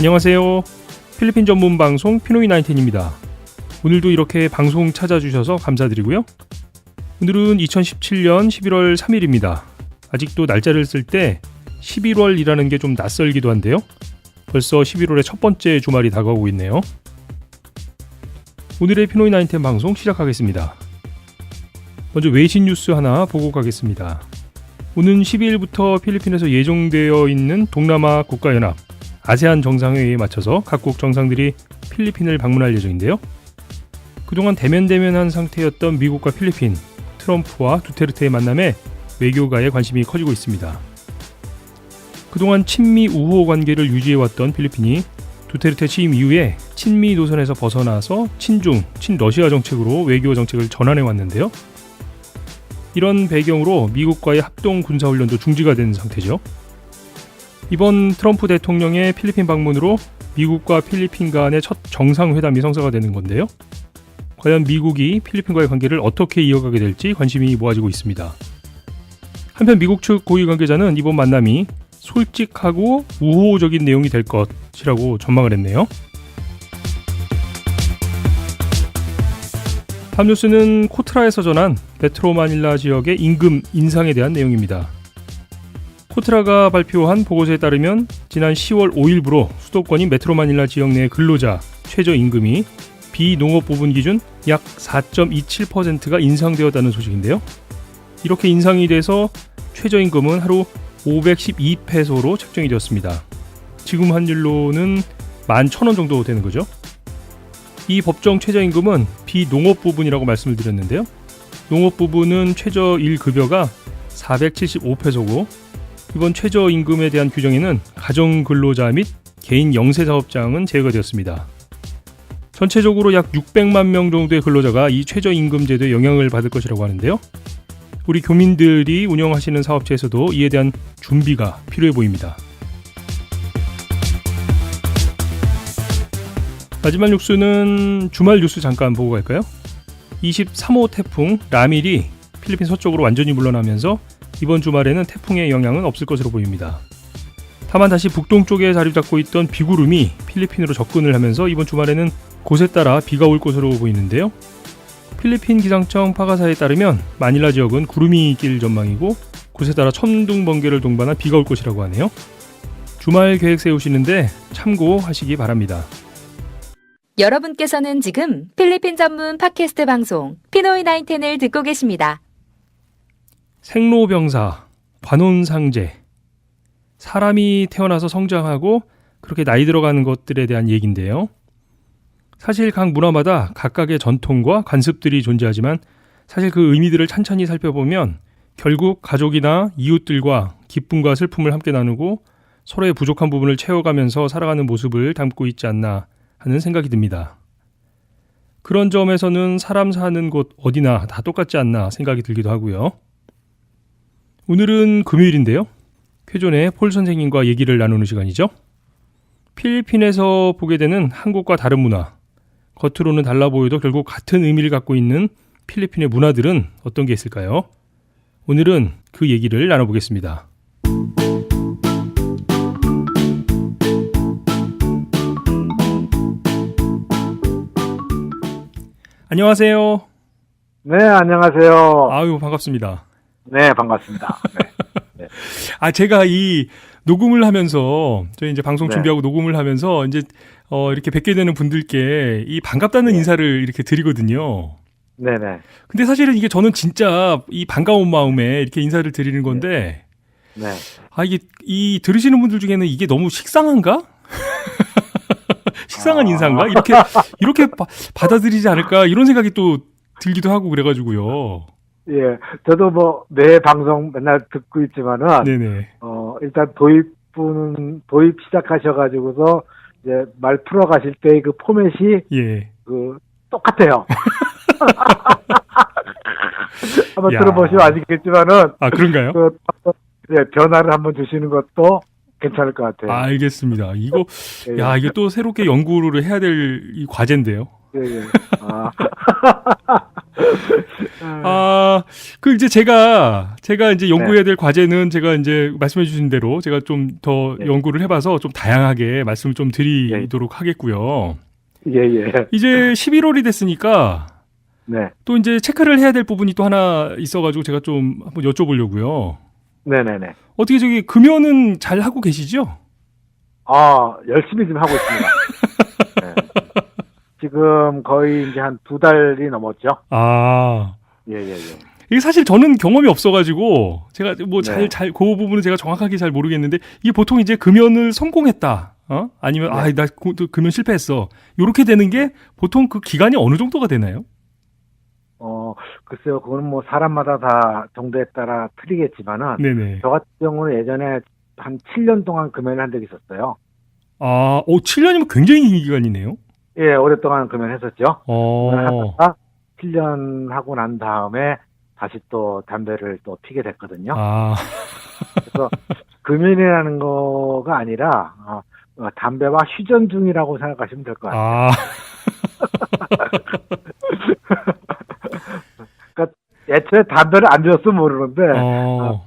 안녕하세요. 필리핀 전문 방송 피노이 19입니다. 오늘도 이렇게 방송 찾아주셔서 감사드리고요. 오늘은 2017년 11월 3일입니다. 아직도 날짜를 쓸 때 11월이라는 게 좀 낯설기도 한데요. 벌써 11월의 첫 번째 주말이 다가오고 있네요. 오늘의 피노이 19 방송 시작하겠습니다. 먼저 외신 뉴스 하나 보고 가겠습니다. 오는 12일부터 필리핀에서 예정되어 있는 동남아 국가연합 아세안 정상회의에 맞춰서 각국 정상들이 필리핀을 방문할 예정인데요. 그동안 대면대면한 상태였던 미국과 필리핀, 트럼프와 두테르테의 만남에 외교가의 관심이 커지고 있습니다. 그동안 친미 우호 관계를 유지해왔던 필리핀이 두테르테 취임 이후에 친미 노선에서 벗어나서 친중, 친러시아 정책으로 외교 정책을 전환해왔는데요. 이런 배경으로 미국과의 합동 군사훈련도 중지가 된 상태죠. 이번 트럼프 대통령의 필리핀 방문으로 미국과 필리핀 간의 첫 정상회담이 성사가 되는 건데요. 과연 미국이 필리핀과의 관계를 어떻게 이어가게 될지 관심이 모아지고 있습니다. 한편 미국 측 고위 관계자는 이번 만남이 솔직하고 우호적인 내용이 될 것이라고 전망을 했네요. 다음 뉴스는 코트라에서 전한 메트로 마닐라 지역의 임금 인상에 대한 내용입니다. 코트라가 발표한 보고서에 따르면 지난 10월 5일부로 수도권인 메트로 마닐라 지역 내 근로자 최저임금이 비농업 부분 기준 약 4.27%가 인상되었다는 소식인데요. 이렇게 인상이 돼서 최저임금은 하루 512페소로 책정이 되었습니다. 지금 환율로는 11,000원 정도 되는 거죠. 이 법정 최저임금은 비농업 부분이라고 말씀을 드렸는데요. 농업 부분은 최저 1급여가 475페소고 이번 최저임금에 대한 규정에는 가정근로자 및 개인 영세사업장은 제외가 되었습니다. 전체적으로 약 600만 명 정도의 근로자가 이 최저임금 제도에 영향을 받을 것이라고 하는데요. 우리 교민들이 운영하시는 사업체에서도 이에 대한 준비가 필요해 보입니다. 마지막 뉴스는 주말 뉴스 잠깐 보고 갈까요? 23호 태풍 라밀이 필리핀 서쪽으로 완전히 물러나면서 이번 주말에는 태풍의 영향은 없을 것으로 보입니다. 다만 다시 북동쪽에 자리 잡고 있던 비구름이 필리핀으로 접근을 하면서 이번 주말에는 곳에 따라 비가 올 것으로 보이는데요. 필리핀 기상청 파가사에 따르면 마닐라 지역은 구름이 낄 전망이고 곳에 따라 천둥 번개를 동반한 비가 올 것이라고 하네요. 주말 계획 세우시는데 참고하시기 바랍니다. 여러분께서는 지금 필리핀 전문 팟캐스트 방송 피노이 19을 듣고 계십니다. 생로병사, 관혼상제, 사람이 태어나서 성장하고 그렇게 나이 들어가는 것들에 대한 얘기인데요. 사실 각 문화마다 각각의 전통과 관습들이 존재하지만 사실 그 의미들을 찬찬히 살펴보면 결국 가족이나 이웃들과 기쁨과 슬픔을 함께 나누고 서로의 부족한 부분을 채워가면서 살아가는 모습을 담고 있지 않나 하는 생각이 듭니다. 그런 점에서는 사람 사는 곳 어디나 다 똑같지 않나 생각이 들기도 하고요. 오늘은 금요일인데요. 쾌존의 폴 선생님과 얘기를 나누는 시간이죠. 필리핀에서 보게 되는 한국과 다른 문화, 겉으로는 달라 보여도 결국 같은 의미를 갖고 있는 필리핀의 문화들은 어떤 게 있을까요? 오늘은 그 얘기를 나눠보겠습니다. 안녕하세요. 네, 안녕하세요. 아유, 반갑습니다. 네, 반갑습니다. 네. 제가 이 녹음을 하면서 저희 이제 방송 네. 준비하고 녹음을 하면서 이제 이렇게 뵙게 되는 분들께 이 반갑다는 네. 인사를 이렇게 드리거든요. 네네. 근데 사실은 이게 저는 진짜 이 반가운 마음에 이렇게 인사를 드리는 건데, 네. 이게 이 들으시는 분들 중에는 이게 너무 식상한가? 식상한 인사인가? 이렇게 받아들이지 않을까? 이런 생각이 또 들기도 하고 그래가지고요. 예, 저도 뭐, 매 방송 맨날 듣고 있지만은, 네네. 일단 도입 시작하셔가지고서, 이제 말 풀어가실 때 그 포맷이, 예. 똑같아요. 한번 야. 들어보시면 아시겠지만은, 그런가요? 변화를 한번 주시는 것도 괜찮을 것 같아요. 알겠습니다. 이거, 예, 이게 또 새롭게 연구를 해야 될 이 과제인데요. 예, 예. 이제 제가 제가 이제 연구해야 될 과제는 제가 이제 말씀해 주신 대로 제가 좀 더 네. 연구를 해봐서 좀 다양하게 말씀을 좀 드리도록 하겠고요. 예. 이제 11월이 됐으니까 네. 또 이제 체크를 해야 될 부분이 또 하나 있어가지고 제가 좀 한번 여쭤보려고요. 네네네. 어떻게 저기 금연은 잘 하고 계시죠? 열심히 좀 하고 있습니다. 네. 지금 거의 이제 한 2달이 넘었죠. 아, 예. 이게 사실 저는 경험이 없어가지고 제가 뭐 네. 그 부분은 제가 정확하게 잘 모르겠는데 이게 보통 이제 금연을 성공했다, 아니면 네. 나 금연 실패했어, 이렇게 되는 게 보통 그 기간이 어느 정도가 되나요? 글쎄요, 그거는 뭐 사람마다 다 정도에 따라 틀리겠지만은, 네네. 저 같은 경우는 예전에 한 7년 동안 금연을 한 적이 있었어요. 7년이면 굉장히 긴 기간이네요. 예, 오랫동안 금연했었죠. 어, 하다가 7년 하고 난 다음에 다시 또 담배를 또 피게 됐거든요. 그래서 금연이라는 거가 아니라 담배와 휴전 중이라고 생각하시면 될 것 같아요. 그러니까 애초에 담배를 안 피웠으면 모르는데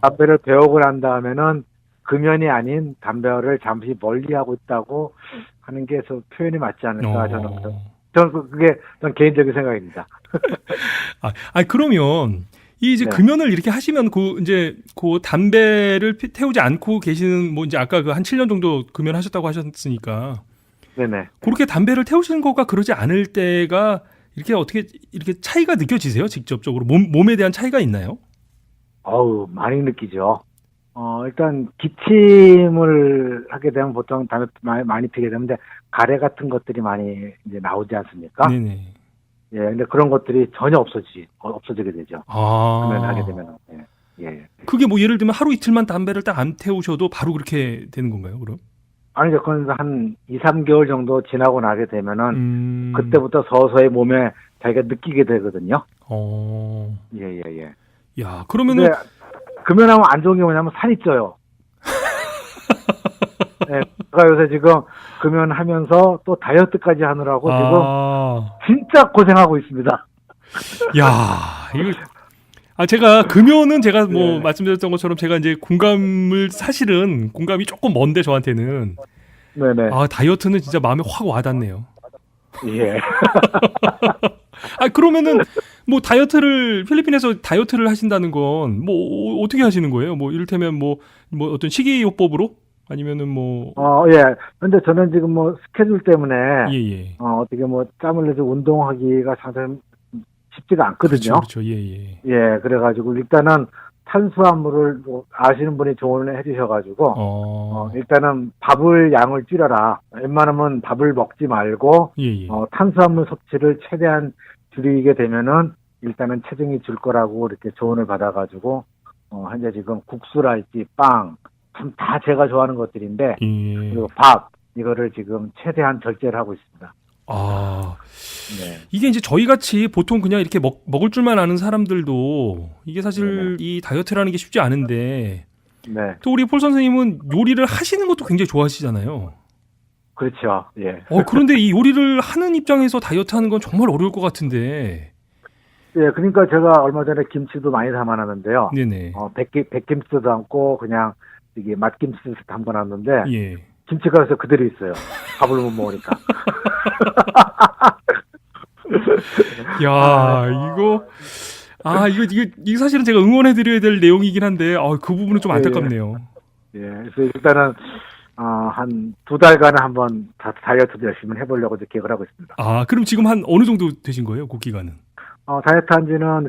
담배를 배우고 난 다음에는 금연이 아닌 담배를 잠시 멀리하고 있다고 하는 게 표현이 맞지 않을까 저는 그게 전 개인적인 생각입니다. 그러면 이제 네. 금연을 이렇게 하시면 이제 담배를 태우지 않고 계시는, 뭐 이제 아까 그 한 7년 정도 금연하셨다고 하셨으니까 네네. 그렇게 담배를 태우시는 거가 그러지 않을 때가 이렇게 어떻게 이렇게 차이가 느껴지세요? 직접적으로 몸에 대한 차이가 있나요? 많이 느끼죠. 일단 기침을 하게 되면 보통 담배 많이 피게 되는데 가래 같은 것들이 많이 이제 나오지 않습니까? 네네. 예, 근데 그런 것들이 전혀 없어지게 되죠. 금연하게 되면. 예. 그게 뭐 예를 들면 하루 이틀만 담배를 딱 안 태우셔도 바로 그렇게 되는 건가요, 그럼? 아니죠. 그건 한 2, 3개월 정도 지나고 나게 되면은 그때부터 서서히 몸에 자기가 느끼게 되거든요. 예. 야, 그러면은 근데 금연하면 안 좋은 게 뭐냐면 살이 쪄요. 네, 제가 요새 지금 금연하면서 또 다이어트까지 하느라고 지금 진짜 고생하고 있습니다. 야, 이거 제가 금연은 제가 뭐 네. 말씀드렸던 것처럼 제가 이제 사실은 공감이 조금 먼데 저한테는 네네. 다이어트는 진짜 마음에 확 와닿네요. 예. 그러면은 뭐 필리핀에서 다이어트를 하신다는 건 뭐 어떻게 하시는 거예요? 뭐 이를테면 뭐 어떤 식이요법으로 아니면은 뭐 예. 근데 저는 지금 뭐 스케줄 때문에 예. 어떻게 뭐 짬을 내서 운동하기가 상당히 쉽지가 않거든요. 그렇죠. 예. 예, 그래가지고 일단은 탄수화물을 뭐 아시는 분이 조언을 해주셔가지고 일단은 밥을 양을 줄여라. 웬만하면 밥을 먹지 말고 예. 탄수화물 섭취를 최대한 줄이게 되면은 일단은 체중이 줄 거라고 이렇게 조언을 받아가지고 현재 지금 국수랄지 빵 참 다 제가 좋아하는 것들인데 그리고 밥 이거를 지금 최대한 절제를 하고 있습니다. 네. 이게 이제 저희 같이 보통 그냥 이렇게 먹을 줄만 아는 사람들도 이게 사실 이 다이어트라는 게 쉽지 않은데 네. 또 우리 폴 선생님은 요리를 하시는 것도 굉장히 좋아하시잖아요. 그렇죠. 예. 그런데 이 요리를 하는 입장에서 다이어트 하는 건 정말 어려울 것 같은데. 예, 그러니까 제가 얼마 전에 김치도 많이 담아놨는데요. 네네. 백김치도 담고 그냥 이게 맛김치도 담궈놨는데 예. 김치가 그래서 그대로 있어요. 밥을 못 먹으니까. 야, 이거 사실은 제가 응원해드려야 될 내용이긴 한데, 그 부분은 좀 안타깝네요. 예, 그래서 일단은, 한 2달간은 한번 다이어트도 열심히 해보려고 계획을 하고 있습니다. 그럼 지금 한 어느 정도 되신 거예요, 그 기간은? 다이어트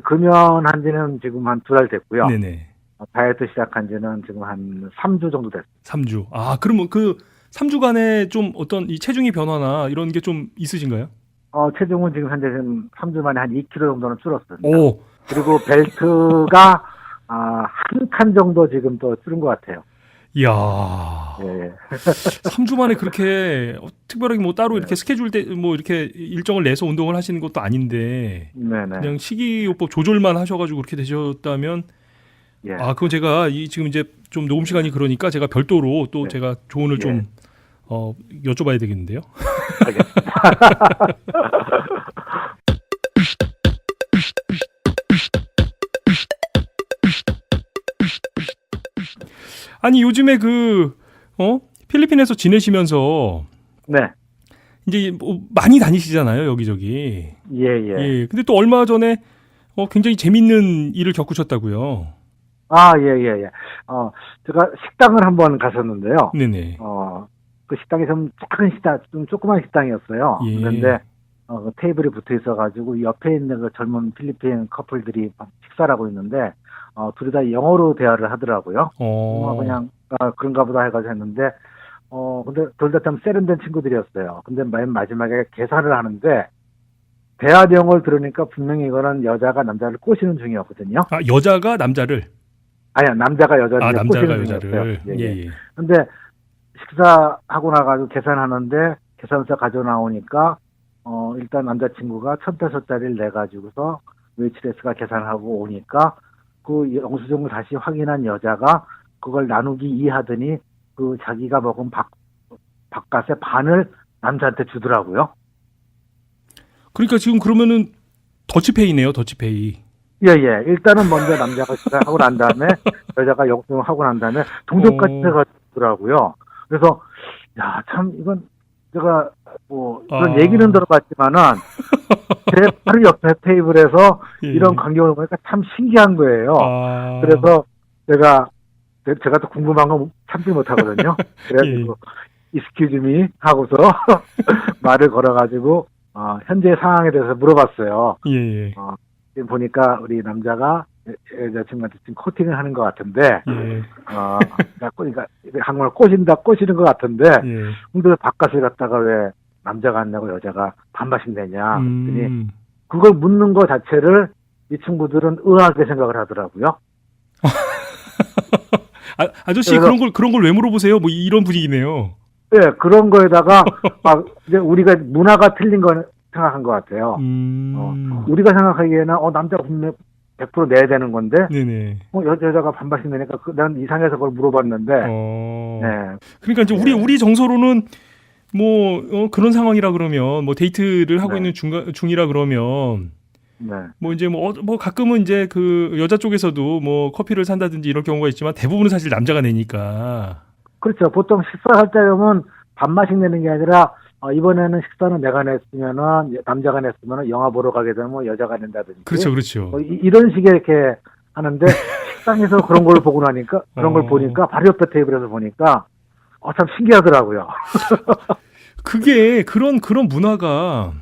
금연한 지는 지금 한 2달 됐고요. 네네. 다이어트 시작한 지는 지금 한 3주 정도 됐어요. 3주. 그러면 그 3주간에 좀 어떤 이 체중의 변화나 이런 게 좀 있으신가요? 체중은 지금 현재 3주 만에 한 2kg 정도는 줄었습니다. 오. 그리고 벨트가 한 칸 정도 지금 또 줄은 것 같아요. 이야. 예. 3주 만에 그렇게 특별하게 뭐 따로 이렇게 스케줄 때 뭐 이렇게 일정을 내서 운동을 하시는 것도 아닌데 네네. 그냥 식이요법 조절만 하셔가지고 그렇게 되셨다면 예. 그건 제가 지금 이제 좀 녹음 시간이 그러니까 제가 별도로 또 네. 제가 조언을 좀 여쭤봐야 되겠는데요. 아니 요즘에 필리핀에서 지내시면서 네. 이제 뭐 많이 다니시잖아요, 여기저기. 예, 예. 예. 근데 또 얼마 전에 굉장히 재밌는 일을 겪으셨다고요. 아, 예, 예, 예. 제가 식당을 한번 갔었는데요. 네네. 그 식당이 좀 작은 식당, 좀 조그만 식당이었어요. 예. 그런데, 그 테이블이 붙어 있어가지고, 옆에 있는 그 젊은 필리핀 커플들이 식사를 하고 있는데, 둘이 다 영어로 대화를 하더라고요. 그냥, 그런가 보다 해가지고 했는데, 근데 둘 다 참 세련된 친구들이었어요. 근데 맨 마지막에 계산을 하는데, 대화 내용을 들으니까 분명히 이거는 여자가 남자를 꼬시는 중이었거든요. 아, 여자가 남자를. 아니야, 남자가 여자를 아, 이제 남자가 꼬시는 여자를. 중이었어요. 예, 예. 근데 식사하고 나가지고 계산하는데 계산서 가져 나오니까 일단 남자친구가 1,500짜리를 내가지고서 웨이트레스가 계산하고 오니까 그 영수증을 다시 확인한 여자가 그걸 나누기 2하더니 그 자기가 먹은 밥값의 반을 남자한테 주더라고요. 그러니까 지금 그러면은 더치페이네요, 더치페이. 예, 예. 일단은 먼저 남자가 계산하고 난 다음에 여자가 영수증을 하고 난 다음에 동전까지 해가지고더라고요. 그래서 야, 참 이건 제가 뭐 그런 얘기는 들어봤지만은 제 바로 옆에 테이블에서 예. 이런 광경을 보니까 참 신기한 거예요. 그래서 제가 또 궁금한 건 참지 못하거든요. 그래가지고 excuse me 하고서 말을 걸어가지고 현재 상황에 대해서 물어봤어요. 예. 지금 보니까 우리 남자가 여자친구한테 지금 코팅을 하는 것 같은데, 예. 그러니까 한국말 꼬시는 것 같은데, 예. 근데 밥값을 갖다가 왜 남자가 안 내고 여자가 반반씩 내냐, 그랬더니 그걸 묻는 것 자체를 이 친구들은 의아하게 생각을 하더라고요. 아저씨 그런 걸 왜 물어보세요? 뭐 이런 분위기네요. 네, 그런 거에다가 막 이제 우리가 문화가 틀린 거 생각한 것 같아요. 우리가 생각하기에는 남자가 분명 100% 내야 되는 건데, 네네. 여자가 반반씩 내니까 난 이상해서 그걸 물어봤는데, 네. 그러니까 이제 우리 정서로는 뭐 그런 상황이라 그러면 뭐 데이트를 하고 있는 중이라 그러면 뭐 이제 뭐 가끔은 이제 그 여자 쪽에서도 뭐 커피를 산다든지 이런 경우가 있지만 대부분은 사실 남자가 내니까. 그렇죠. 보통 식사할 때 보면 반반씩 내는 게 아니라 이번에는 식사는 내가 냈으면은 남자가 냈으면은 영화 보러 가게 되면 여자가 낸다든지. 그렇죠. 이런 식의 이렇게 하는데 식당에서 그런 걸 보고 나니까 그런 걸 보니까 바로 옆에 테이블에서 보니까 참 신기하더라고요. 그게 그런 문화가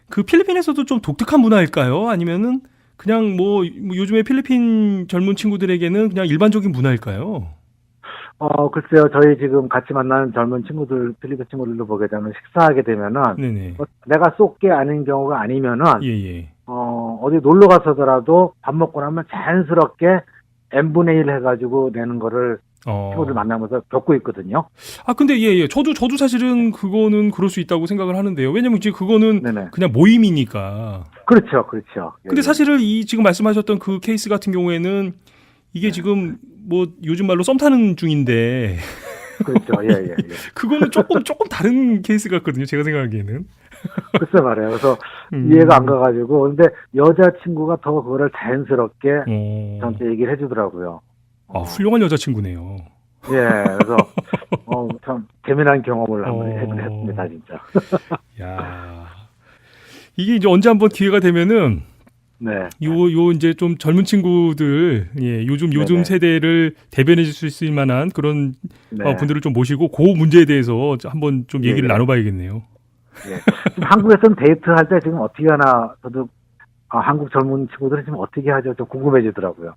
그 필리핀에서도 좀 독특한 문화일까요? 아니면은 그냥 뭐 요즘에 필리핀 젊은 친구들에게는 그냥 일반적인 문화일까요? 글쎄요. 저희 지금 같이 만나는 젊은 친구들, 필리핀 친구들도 보게 되면 식사하게 되면은 내가 쏟게 아닌 경우가 아니면은 어디 놀러 가서더라도 밥 먹고 나면 자연스럽게 n분의 1 해가지고 내는 거를 친구들 만나면서 겪고 있거든요. 근데 저도 사실은 그거는 그럴 수 있다고 생각을 하는데요. 왜냐면 이제 그거는 그냥 모임이니까. 그렇죠. 근데 사실은 이 지금 말씀하셨던 그 케이스 같은 경우에는 이게 지금 뭐 요즘 말로 썸 타는 중인데. 그렇죠. 예. 그거는 조금 다른 케이스 같거든요. 제가 생각하기에는. 글쎄 말이에요. 그래서 이해가 안 가가지고. 근데 여자친구가 더 그거를 자연스럽게 저한테 얘기를 해주더라고요. 훌륭한 여자친구네요. 그래서 참 재미난 경험을 한번 했습니다, 진짜. 야, 이게 이제 언제 한번 기회가 되면은 요 이제 좀 젊은 친구들, 요즘 세대를 대변해 줄 수 있을 만한 그런 분들을 좀 모시고 그 문제에 대해서 한번 좀 얘기를 나눠봐야겠네요. 한국에서는 데이트할 때 지금 어떻게 하나 저도 한국 젊은 친구들은 지금 어떻게 하죠? 좀 궁금해지더라고요.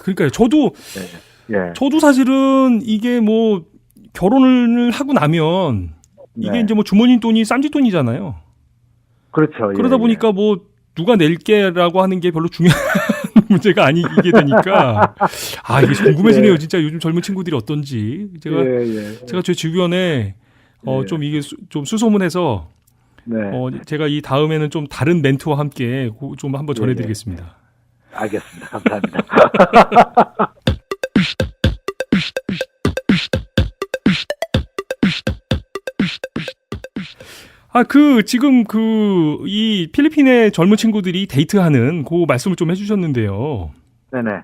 그러니까요. 저도 사실은 이게 뭐 결혼을 하고 나면 이게 이제 뭐 주머니 돈이 쌈짓돈이잖아요. 그렇죠. 그러다 보니까 뭐 누가 낼게라고 하는 게 별로 중요한 문제가 아니게 되니까 이게 궁금해지네요. 진짜 요즘 젊은 친구들이 어떤지. 제가 제 주변에 좀 이게 좀 수소문해서 제가 이 다음에는 좀 다른 멘트와 함께 좀 한번 전해드리겠습니다. 알겠습니다. 감사합니다. 지금 이 필리핀의 젊은 친구들이 데이트하는 그 말씀을 좀 해주셨는데요. 네네.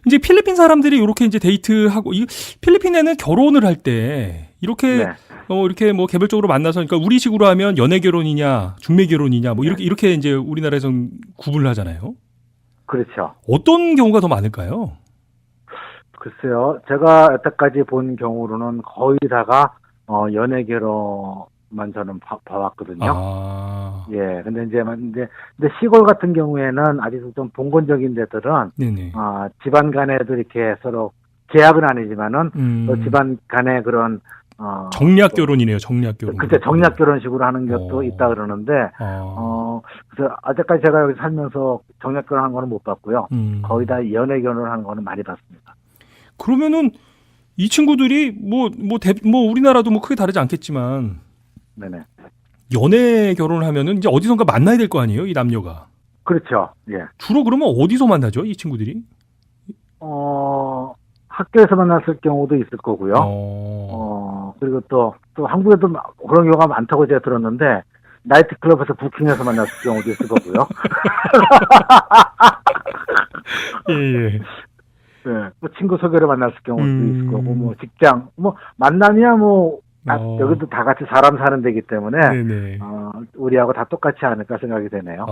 이제 필리핀 사람들이 이렇게 이제 데이트하고 필리핀에는 결혼을 할 때 이렇게 네. 이렇게 뭐 개별적으로 만나서 그러니까 우리식으로 하면 연애 결혼이냐 중매 결혼이냐 뭐 이렇게 이제 우리나라에선 구분을 하잖아요. 그렇죠. 어떤 경우가 더 많을까요? 글쎄요. 제가 여태까지 본 경우로는 거의 다가 연애 결혼만 저는 봐왔거든요. 아, 예. 근데 시골 같은 경우에는 아직 좀 봉건적인 데들은 네네. 집안 간에도 이렇게 서로 계약은 아니지만은 또 집안 간에 그런 정략 결혼이네요. 정략 결혼. 그때 정략 결혼식으로 하는 것도 있다 그러는데 그래서 아직까지 제가 여기 살면서 정략 결혼한 거는 못 봤고요. 거의 다 연애 결혼하는 거는 많이 봤습니다. 그러면은 이 친구들이 뭐 우리나라도 뭐 크게 다르지 않겠지만 네네. 연애 결혼을 하면은 이제 어디선가 만나야 될 거 아니에요, 이 남녀가. 그렇죠. 예. 주로 그러면 어디서 만나죠, 이 친구들이? 학교에서 만났을 경우도 있을 거고요. 그리고 또 한국에도 그런 경우가 많다고 제가 들었는데, 나이트클럽에서 부킹해서 만났을 경우도 있을 거고요. 예. 네, 뭐 친구 소개로 만났을 경우도 있을 거고, 뭐 직장, 뭐 만남이야 뭐, 여기도 다 같이 사람 사는 데이기 때문에, 네네. 우리하고 다 똑같지 않을까 생각이 되네요.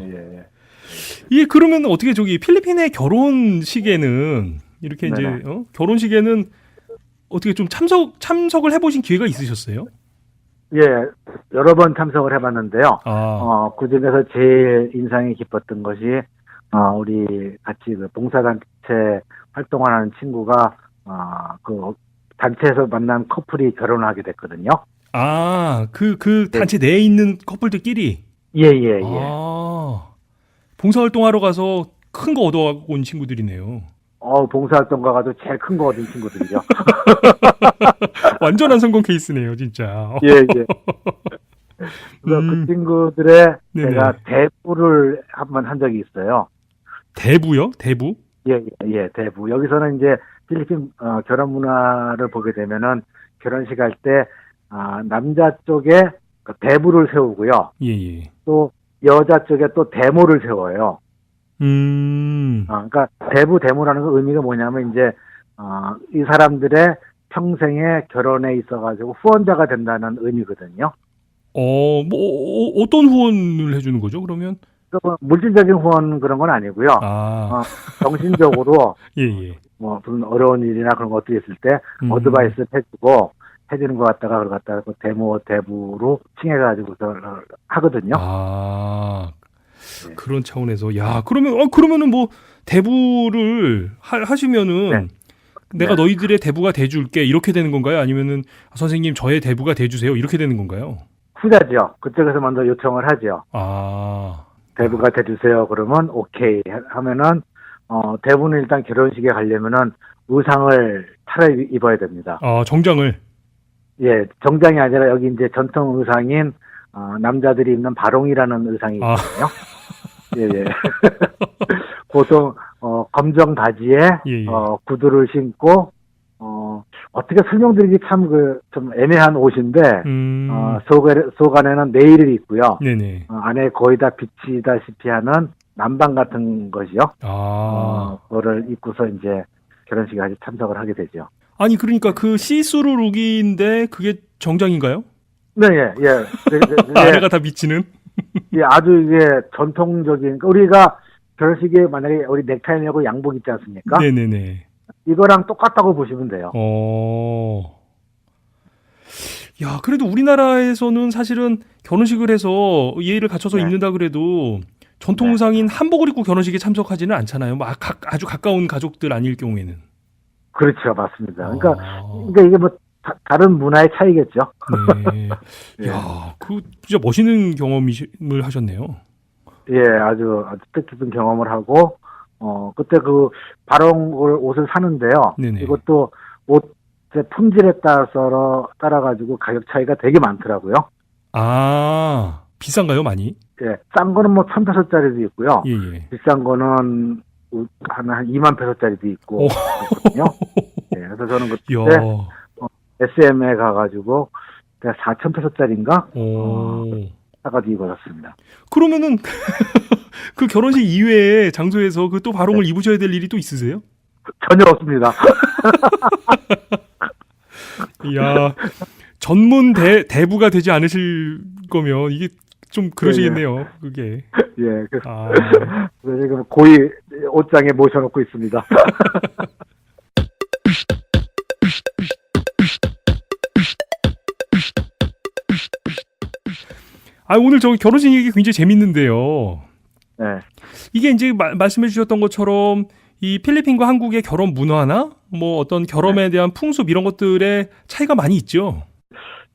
예. 예, 그러면 어떻게 필리핀의 결혼식에는 이렇게 이제 결혼식에는 어떻게 좀 참석을 해보신 기회가 있으셨어요? 예, 여러 번 참석을 해봤는데요. 그 중에서 제일 인상이 깊었던 것이 우리 같이 그 봉사단체 활동을 하는 친구가 그 단체에서 만난 커플이 결혼을 하게 됐거든요. 그 단체 내에 있는 커플들끼리. 예. 봉사활동하러 가서 큰 거 얻어온 친구들이네요. 봉사활동 가가지고 제일 큰 거 얻은 친구들이죠. 완전한 성공 케이스네요, 진짜. 예. 그래서 그 친구들의 네네. 제가 대부를 한번 한 적이 있어요. 대부요? 대부? 예, 대부. 여기서는 이제 필리핀 결혼 문화를 보게 되면은 결혼식 할 때 남자 쪽에 그 대부를 세우고요. 예. 또 여자 쪽에 또 대모를 세워요. 그러니까 대모라는 거 의미가 뭐냐면 이제 이 사람들의 평생의 결혼에 있어가지고 후원자가 된다는 의미거든요. 어떤 후원을 해주는 거죠, 그러면? 물질적인 후원 그런 건 아니고요. 정신적으로 예. 뭐 무슨 어려운 일이나 그런 것들이 있을 때 어드바이스 해주는 것 같다가 그걸 갖다가 그 대부로 칭해가지고 하거든요. 네. 그런 차원에서 그러면은 뭐 대부를 하시면은 내가 너희들의 대부가 돼줄게 이렇게 되는 건가요? 아니면은 선생님 저의 대부가 돼주세요 이렇게 되는 건가요? 후자죠. 그쪽에서 먼저 요청을 하죠. 대부가 돼주세요. 그러면 오케이 하면은 대부는 일단 결혼식에 가려면은 의상을 차려입어야 됩니다. 정장을? 예, 정장이 아니라 여기 이제 전통 의상인 남자들이 입는 바롱이라는 의상이 있거든요. 예. 보통 검정 바지에 구두를 신고 어떻게 설명드리기 참 좀 애매한 옷인데 속 안에는 네일을 입고요. 네네. 안에 거의 다 비치다시피 하는 남방 같은 것이요. 그거를 입고서 이제 결혼식에 아주 참석을 하게 되죠. 아니 그러니까 그 시스루 룩인데 그게 정장인가요? 네, 예. 아내가 다 비치는? 예, 아주 이게 전통적인, 우리가 결혼식에 만약에 우리 넥타이 메고 양복 입지 않습니까? 네네네. 이거랑 똑같다고 보시면 돼요. 야, 그래도 우리나라에서는 사실은 결혼식을 해서 예의를 갖춰서 입는다 그래도 전통 의상인 한복을 입고 결혼식에 참석하지는 않잖아요. 뭐 아주 가까운 가족들 아닐 경우에는. 그렇죠, 맞습니다. 그러니까 이게 뭐 다른 문화의 차이겠죠. 네. 야, 그 진짜 멋있는 경험을 하셨네요. 예, 아주 뜻깊은 경험을 하고 그때 그 바롱 옷을 사는데요. 네네. 이것도 옷의 품질에 따라가지고 가격 차이가 되게 많더라고요. 비싼가요, 많이? 예, 싼 거는 뭐 1,000페소짜리도 있고요. 예. 비싼 거는 한 2만 페소짜리도 있고 그렇거든요. 예, 그래서 저는 그때 SM에 가가지고 4,000페소짜리인가? 사가지고 입어줬습니다. 그러면은 그 결혼식 이외에 장소에서 그 또 바롱을 입으셔야 될 일이 또 있으세요? 전혀 없습니다. 이야, 전문 대부가 되지 않으실 거면 이게 좀 그러시겠네요. 그게. 예, 아, 그래서 지금 고이 옷장에 모셔놓고 있습니다. 오늘 저 결혼식 얘기 굉장히 재밌는데요. 네, 이게 이제 말씀해 주셨던 것처럼 이 필리핀과 한국의 결혼 문화나 뭐 어떤 결혼에 대한 풍습 이런 것들의 차이가 많이 있죠.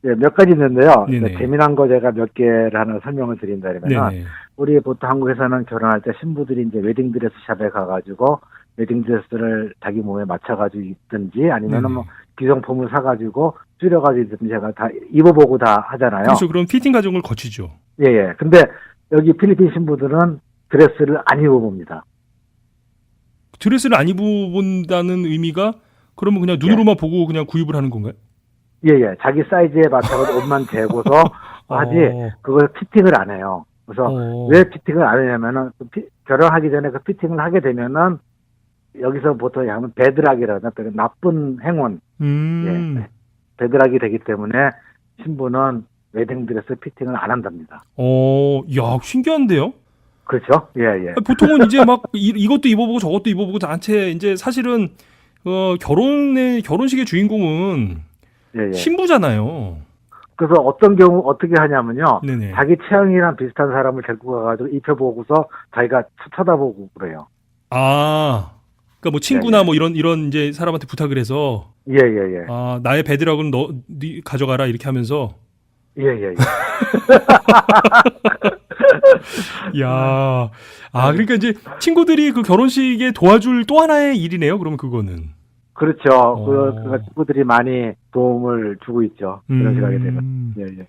예, 몇 가지 있는데요. 네네. 재미난 거 제가 몇 개를 하나 설명을 드린다면, 네네. 우리 보통 한국에서는 결혼할 때 신부들이 이제 웨딩드레스 샵에 가가지고 웨딩드레스를 자기 몸에 맞춰가지고 입든지 아니면은 네네. 뭐 기성품을 사가지고 줄여가지고 입든지 제가 다 입어보고 다 하잖아요. 그렇죠. 그런 피팅 과정을 거치죠. 예, 예. 근데 여기 필리핀 신부들은 드레스를 안 입어봅니다. 드레스를 안 입어본다는 의미가 그러면 그냥 눈으로만 보고 그냥 구입을 하는 건가요? 예, 예. 자기 사이즈에 맞춰서 옷만 재고서 하지, 그걸 피팅을 안 해요. 그래서 왜 피팅을 안 하냐면은, 결혼하기 전에 그 피팅을 하게 되면은, 여기서 보통 하면 배드락이라나, 나쁜 행운, 예, 배드락이 되기 때문에, 신부는 웨딩드레스 피팅을 안 한답니다. 야, 신기한데요? 그렇죠? 예, 예. 보통은 이제 막 이것도 입어보고 저것도 입어보고 단체 이제 사실은 결혼식의 주인공은 예, 예. 신부잖아요. 그래서 어떤 경우 어떻게 하냐면요. 네네. 자기 체형이랑 비슷한 사람을 데리고 가가지고 입혀보고서 자기가 쳐다보고 그래요. 그러니까 뭐 친구나 예, 예. 뭐 이런 이제 사람한테 부탁을 해서 예, 예, 예. 나의 베드락은 네 가져가라 이렇게 하면서 예, 예, 예. 야, 그러니까 이제 친구들이 그 결혼식에 도와줄 또 하나의 일이네요. 그러면 그거는. 그렇죠. 그 친구들이 많이 도움을 주고 있죠. 그런 시간이 되면. 예, 예.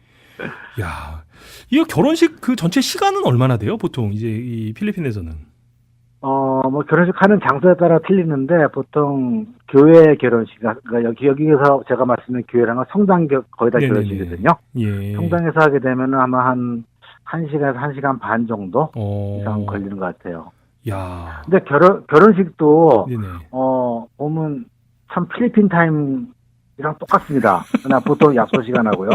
야, 이 결혼식 그 전체 시간은 얼마나 돼요? 보통 이제 이 필리핀에서는. 뭐 결혼식 하는 장소에 따라 틀리는데 보통 교회 결혼식, 그러니까 여기에서 제가 말씀드린 교회랑은 성당 거의 다 네네네. 결혼식이거든요. 예. 성당에서 하게 되면 아마 한 1시간에서 1시간 반 정도 이상 걸리는 것 같아요. 야. 근데 결혼식도 네네. 보면 참 필리핀 타임이랑 똑같습니다. 그냥 보통 약속 시간하고요.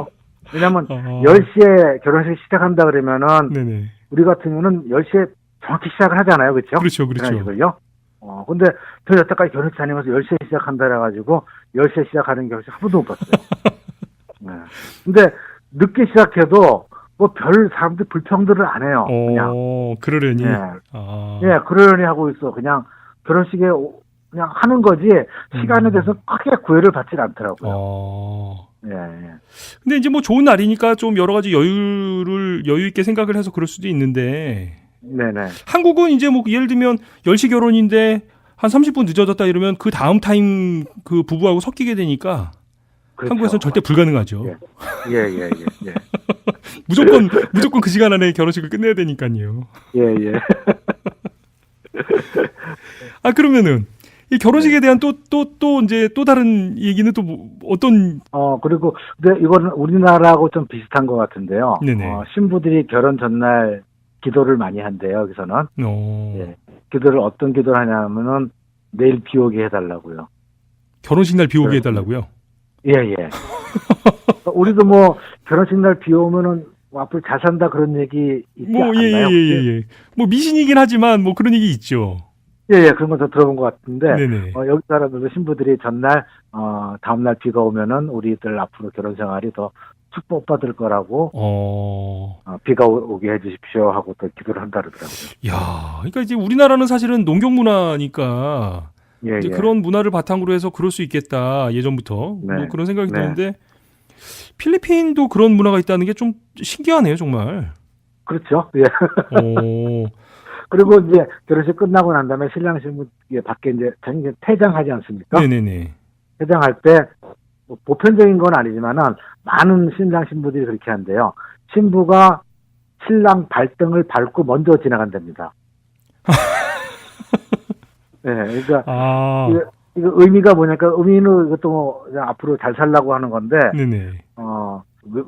왜냐면 10시에 결혼식 시작한다 그러면은 네네. 우리 같은 경우는 10시에 정확히 시작을 하잖아요. 그렇죠? 그렇죠. 결혼식을요. 근데 저 여태까지 결혼식 다니면서 10시에 시작한다 그래가지고 10시에 시작하는 결혼식 한 번도 못 봤어요. 네. 근데 늦게 시작해도 뭐 별 사람들 불평들을 안 해요. 그냥. 그러려니. 예. 예, 그러려니 하고 있어. 그냥 결혼식에 그냥 하는 거지 시간에 대해서 크게 구애를 받질 않더라고요. 예, 예. 근데 이제 뭐 좋은 날이니까 좀 여러 가지 여유 있게 생각을 해서 그럴 수도 있는데. 네네. 한국은 이제 뭐 예를 들면 10시 결혼인데 한 30분 늦어졌다 이러면 그 다음 타임 그 부부하고 섞이게 되니까 그렇죠. 한국에서는 절대 불가능하죠. 예. 무조건 그 시간 안에 결혼식을 끝내야 되니까요. 예. 그러면은 이 결혼식에 대한 또 이제 또 다른 얘기는 또 어떤 그리고 근데 이거는 우리나라하고 좀 비슷한 것 같은데요. 네네. 신부들이 결혼 전날 기도를 많이 한대요. 여기서는. 예. 기도를 어떤 기도를 하냐면은 내일 비 오게 해달라고요. 결혼식 날 비 오게 해달라고요? 예. 우리도 뭐 결혼식 날 비 오면은 앞으로 잘 산다 그런 얘기 있지 않나요? 예. 뭐 미신이긴 하지만 뭐 그런 얘기 있죠. 예, 그런 거 저 들어본 것 같은데. 네네. 여기 사람들도 신부들이 전날, 다음날 비가 오면은 우리들 앞으로 결혼 생활이 더 축복받을 거라고, 비가 오게 해주십시오 하고 또 기도를 한다 그러더라고요. 야, 그러니까 이제 우리나라는 사실은 농경 문화니까 이제 그런 문화를 바탕으로 해서 그럴 수 있겠다 예전부터 뭐 그런 생각이 드는데 필리핀도 그런 문화가 있다는 게 좀 신기하네요 정말. 그렇죠. 예. 그리고 이제 결혼식 끝나고 난 다음에 신랑 신부 밖에 이제 퇴장하지 않습니까? 네네네. 퇴장할 때 뭐 보편적인 건 아니지만은 많은 신랑 신부들이 그렇게 한대요. 신부가 신랑 발등을 밟고 먼저 지나간답니다. 네, 그러니까 이거 의미가 뭐냐니까 의미는 이것도 뭐 앞으로 잘 살라고 하는 건데, 네네.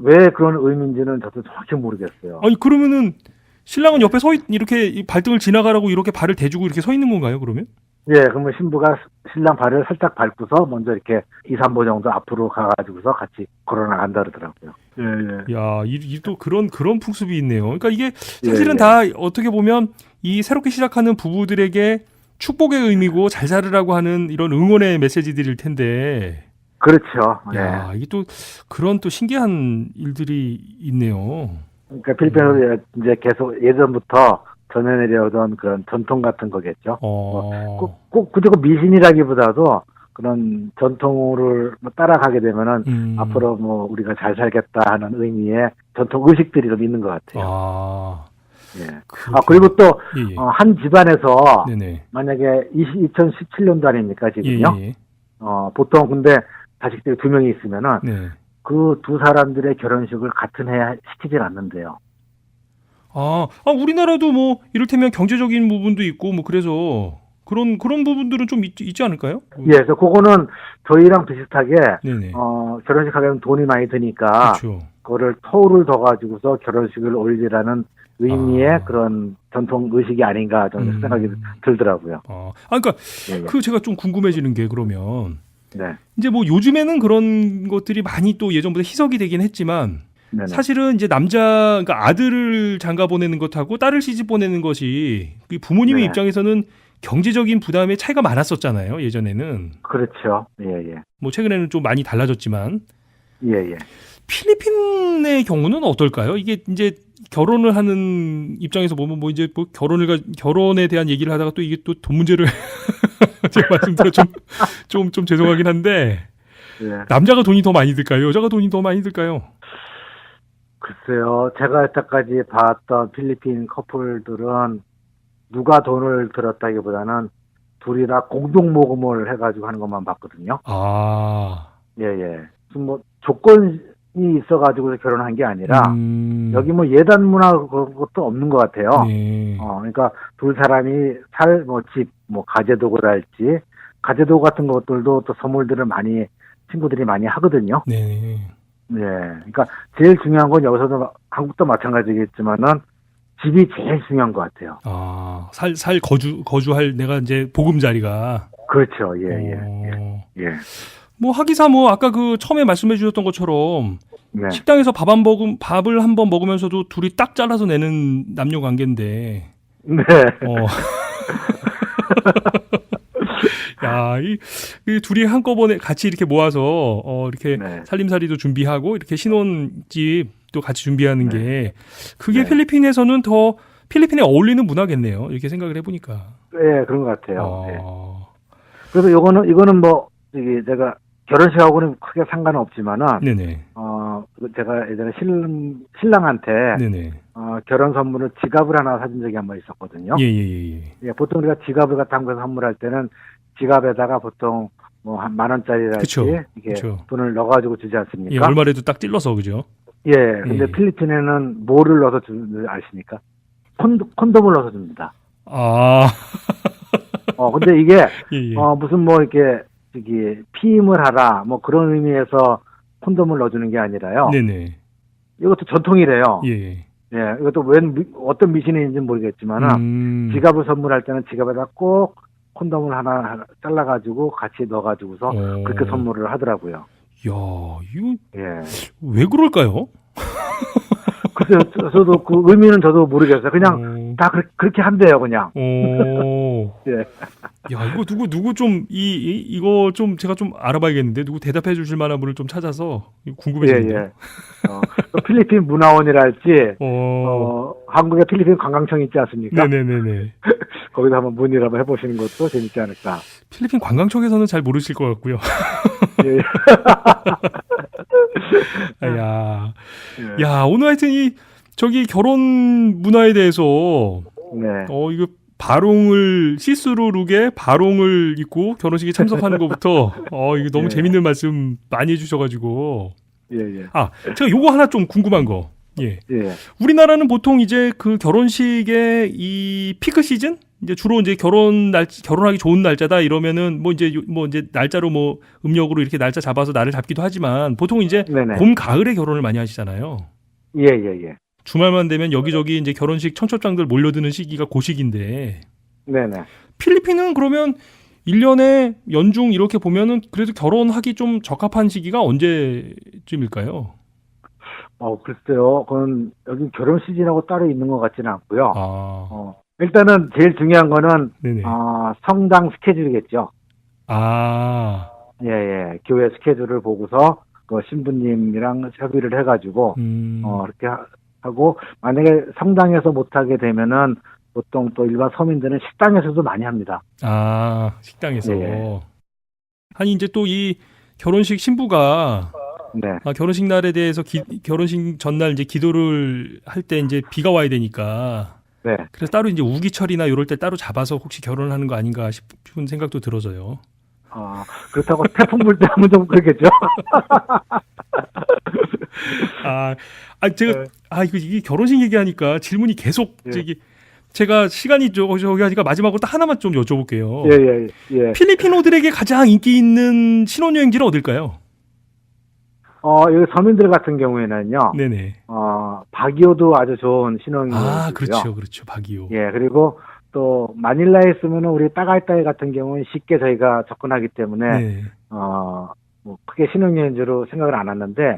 왜 그런 의미인지는 저도 정확히 모르겠어요. 아니 그러면은 신랑은 옆에 이렇게 이 발등을 지나가라고 이렇게 발을 대주고 이렇게 서 있는 건가요? 그러면? 예, 그러면 신부가 신랑 발을 살짝 밟고서 먼저 이렇게 2, 3보 정도 앞으로 가가지고서 같이 걸어 나간다 그러더라고요. 예, 예. 야, 이 또 그런 풍습이 있네요. 그러니까 이게 사실은 예. 다 어떻게 보면 이 새롭게 시작하는 부부들에게 축복의 의미고 잘 살으라고 하는 이런 응원의 메시지들일 텐데. 그렇죠. 야, 이게 또 그런 또 신기한 일들이 있네요. 그러니까 필리핀은 이제 계속 예전부터 전해내려오던 그런 전통 같은 거겠죠. 꼭 굳이 그 미신이라기보다도 그런 전통을 뭐 따라가게 되면은 앞으로 뭐 우리가 잘 살겠다 하는 의미의 전통 의식들이 좀 있는 것 같아요. 예. 그리고 또 한 집안에서 네네. 만약에 2017년도 아닙니까 지금요? 예. 보통 근데 자식들이 2명이 있으면은 네. 그 두 사람들의 결혼식을 같은 해에 시키질 않는데요. 우리나라도 뭐 이를테면 경제적인 부분도 있고 뭐 그래서 그런 부분들은 좀 있지 않을까요? 예, 그래서 그거는 저희랑 비슷하게 네네. 결혼식 하려면 돈이 많이 드니까 그렇죠. 그거를 토를 더 가지고서 결혼식을 올리라는 의미의 그런 전통 의식이 아닌가 저는 생각이 들더라고요. 그러니까 예, 예. 그 제가 좀 궁금해지는 게 그러면 네. 이제 뭐 요즘에는 그런 것들이 많이 또 예전보다 희석이 되긴 했지만 네네. 사실은 이제 그러니까 아들을 장가 보내는 것하고 딸을 시집 보내는 것이 그 부모님의 네. 입장에서는 경제적인 부담의 차이가 많았었잖아요. 예전에는. 그렇죠. 예, 예. 뭐 최근에는 좀 많이 달라졌지만 예, 예. 필리핀의 경우는 어떨까요? 이게 이제 결혼을 하는 입장에서 보면 뭐 이제 뭐 결혼에 대한 얘기를 하다가 또 이게 또 돈 문제를 제가 말씀드려 좀 죄송하긴 한데 예. 남자가 돈이 더 많이 들까요? 여자가 돈이 더 많이 들까요? 글쎄요. 제가 여태까지 봤던 필리핀 커플들은 누가 돈을 들었다기보다는 둘이 다 공동 모금을 해가지고 하는 것만 봤거든요. 예, 예. 뭐 조건이 있어가지고 결혼한 게 아니라 여기 뭐 예단 문화 그런 것도 없는 것 같아요. 네. 그러니까 둘 사람이 뭐 집, 뭐 가재도구랄지 가재도구 같은 것들도 또 선물들을 친구들이 많이 하거든요. 네. 네. 그러니까 제일 중요한 건 여기서도 한국도 마찬가지겠지만은 집이 제일 중요한 것 같아요. 거주할 내가 이제 보금자리가. 그렇죠. 예. 뭐 하기사 뭐 아까 그 처음에 말씀해 주셨던 것처럼 네. 식당에서 밥을 한 번 먹으면서도 둘이 딱 잘라서 내는 남녀 관계인데. 네. 야, 이 둘이 한꺼번에 같이 이렇게 모아서 이렇게 네. 살림살이도 준비하고 이렇게 신혼집도 같이 준비하는 게 그게 네. 필리핀에서는 더 필리핀에 어울리는 문화겠네요. 이렇게 생각을 해보니까. 네, 그런 것 같아요. 네. 그래서 이거는 뭐 제가 결혼식하고는 크게 상관은 없지만은 네네. 제가 예전에 신랑한테 네네. 결혼 선물을 지갑을 하나 사준 적이 한 번 있었거든요. 예. 보통 우리가 지갑을 갖다 한거 선물할 때는 지갑에다가 보통 뭐 한 10,000원짜리랄지 그쵸. 이게 그쵸. 돈을 넣어가지고 주지 않습니까? 예, 얼마라도 딱 찔러서 그죠? 예, 근데 필리핀에는 뭐를 넣어서 주는지 아십니까? 콘돔을 넣어서 줍니다. 근데 이게 예. 무슨 뭐 이렇게 피임을 하라 뭐 그런 의미에서 콘돔을 넣어주는 게 아니라요. 네네. 이것도 전통이래요. 예. 예, 이것도 어떤 미신인지는 모르겠지만은 지갑을 선물할 때는 지갑에다 꼭 콘돔을 하나 잘라가지고 같이 넣어가지고서 그렇게 선물을 하더라고요. 야, 이거 예. 왜 그럴까요? 글쎄요, 저도 그 의미는 저도 모르겠어요. 그냥 다 그렇게 한대요, 그냥. 예. 야, 이거 누구 좀 이거 좀 제가 좀 알아봐야겠는데 누구 대답해 주실 만한 분을 좀 찾아서 궁금해지네요. 예. 필리핀 문화원이랄지 한국에 필리핀 관광청 있지 않습니까? 네네네네. 거기서 한번 문의를 한번 해보시는 것도 재밌지 않을까. 필리핀 관광청에서는 잘 모르실 것 같고요. 예. 야, 오늘 하여튼 저기 결혼 문화에 대해서 네. 이거 시스루 룩에 바롱을 입고 결혼식에 참석하는 것부터 이거 너무 재밌는 말씀 많이 해주셔가지고. 예. 제가 요거 하나 좀 궁금한 거. 예. 예. 우리나라는 보통 이제 그 결혼식의 이 피크 시즌 이제 주로 이제 결혼하기 좋은 날짜다 이러면은 뭐 이제 날짜로 뭐 음력으로 이렇게 날짜 잡아서 날을 잡기도 하지만 보통 이제 네네. 봄 가을에 결혼을 많이 하시잖아요. 예. 주말만 되면 여기저기 이제 결혼식 청첩장들 몰려드는 시기가 그 시기인데 네네. 필리핀은 그러면 1년에 연중 이렇게 보면은 그래도 결혼하기 좀 적합한 시기가 언제쯤일까요? 글쎄요. 그건 여기 결혼 시즌하고 따로 있는 것 같지는 않고요. 아, 일단은 제일 중요한 거는 네네. 성당 스케줄이겠죠. 아, 예. 교회 스케줄을 보고서 그 신부님이랑 협의를 해가지고 이렇게 하고 만약에 성당에서 못하게 되면은 보통 또 일반 서민들은 식당에서도 많이 합니다. 아, 식당에서. 예. 아니 이제 또 이 결혼식 신부가 네. 결혼식 날에 대해서 결혼식 전날 이제 기도를 할 때 이제 비가 와야 되니까 네. 그래서 따로 이제 우기철이나 이럴 때 따로 잡아서 혹시 결혼을 하는 거 아닌가 싶은 생각도 들어서요. 그렇다고 태풍 불 때 하면 좀 그러겠죠. 제가 이게 결혼식 얘기하니까 질문이 계속 예. 제가 시간이 저기 하니까 마지막으로 딱 하나만 좀 여쭤볼게요. 예. 필리핀어들에게 가장 인기 있는 신혼여행지는 어딜까요? 여기 서민들 같은 경우에는요. 네네. 바기오도 아주 좋은 신혼여행이고요. 그렇죠. 바기오. 예, 그리고 또 마닐라에 있으면은 우리 따갈따이 같은 경우는 쉽게 저희가 접근하기 때문에 네. 뭐 크게 신혼여행지로 생각을 안 했는데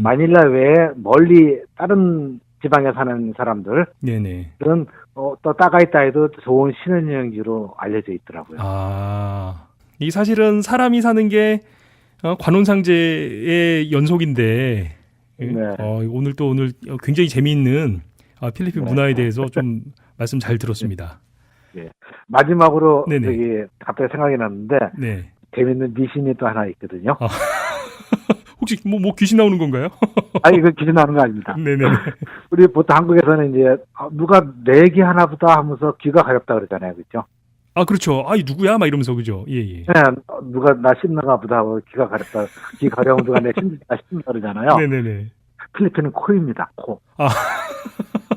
마닐라 외에 멀리 다른 지방에 사는 사람들은 네네. 또 따갈따이도 좋은 신혼여행지로 알려져 있더라고요. 이 사실은 사람이 사는 게 관혼상제의 연속인데 네. 오늘 굉장히 재미있는 필리핀 네. 문화에 대해서 좀 말씀 잘 들었습니다. 예. 마지막으로 네네. 저기 갑자기 생각이 났는데 네. 재밌는 미신이 또 하나 있거든요. 혹시 뭐 귀신 나오는 건가요? 이거 귀신 나오는 거 아닙니다. 네네. 우리 보통 한국에서는 이제 누가 내 얘기 하나 보다 하면서 귀가 가렵다 그러잖아요. 그렇죠? 그렇죠. 누구야? 막 이러면서 그죠? 예. 네, 누가 나 씹나가 보다 하고 귀가 가렵다. 귀 가려운 누가 내 씹나 그러잖아요. 네네네. 필리핀은 코입니다. 코.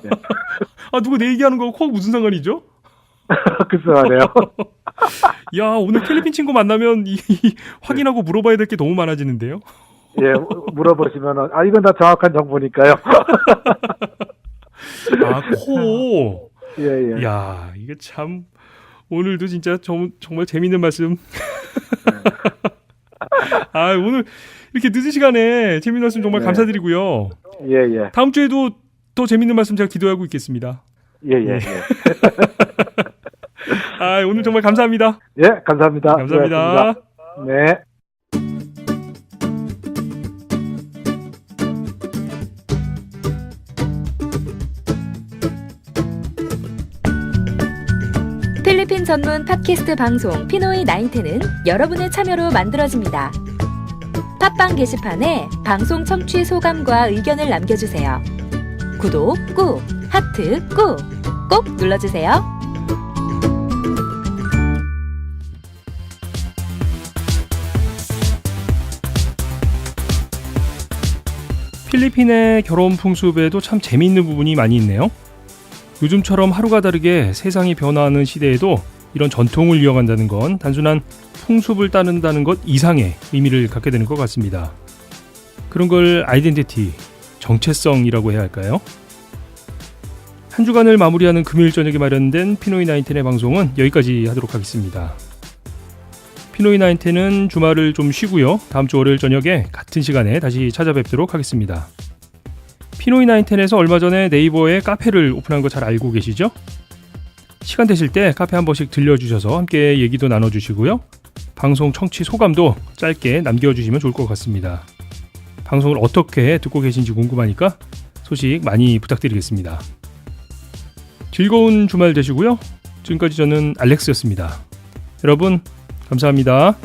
네. 누가 내 얘기하는 거하고 코가 무슨 상관이죠? 글쎄 말이에요. 야, 오늘 필리핀 친구 만나면 확인하고 물어봐야 될 게 너무 많아지는데요. 예, 물어보시면은 이건 다 정확한 정보니까요. 코. 예. 야, 이게 참 오늘도 진짜 정말 재밌는 말씀. 오늘 이렇게 늦은 시간에 재밌는 말씀 정말 네. 감사드리고요. 예. 다음 주에도 더 재밌는 말씀 제가 기도하고 있겠습니다. 예. 오늘 정말 감사합니다. 예, 감사합니다. 감사합니다. 수고하셨습니다. 네. 필리핀 전문 팟캐스트 방송 피노이 910은 여러분의 참여로 만들어집니다. 팟빵 게시판에 방송 청취 소감과 의견을 남겨주세요. 구독 꾹, 하트 꾹 눌러주세요. 필리핀의 결혼 풍습에도 참 재미있는 부분이 많이 있네요. 요즘처럼 하루가 다르게 세상이 변화하는 시대에도 이런 전통을 이어간다는 건 단순한 풍습을 따른다는 것 이상의 의미를 갖게 되는 것 같습니다. 그런 걸 아이덴티티, 정체성이라고 해야 할까요? 한 주간을 마무리하는 금요일 저녁에 마련된 피노이 910의 방송은 여기까지 하도록 하겠습니다. 피노이 910은 주말을 좀 쉬고요. 다음 주 월요일 저녁에 같은 시간에 다시 찾아뵙도록 하겠습니다. 피노이 910에서 얼마 전에 네이버에 카페를 오픈한 거 잘 알고 계시죠? 시간 되실 때 카페 한 번씩 들려주셔서 함께 얘기도 나눠주시고요. 방송 청취 소감도 짧게 남겨주시면 좋을 것 같습니다. 방송을 어떻게 듣고 계신지 궁금하니까 소식 많이 부탁드리겠습니다. 즐거운 주말 되시고요. 지금까지 저는 알렉스였습니다. 여러분 감사합니다.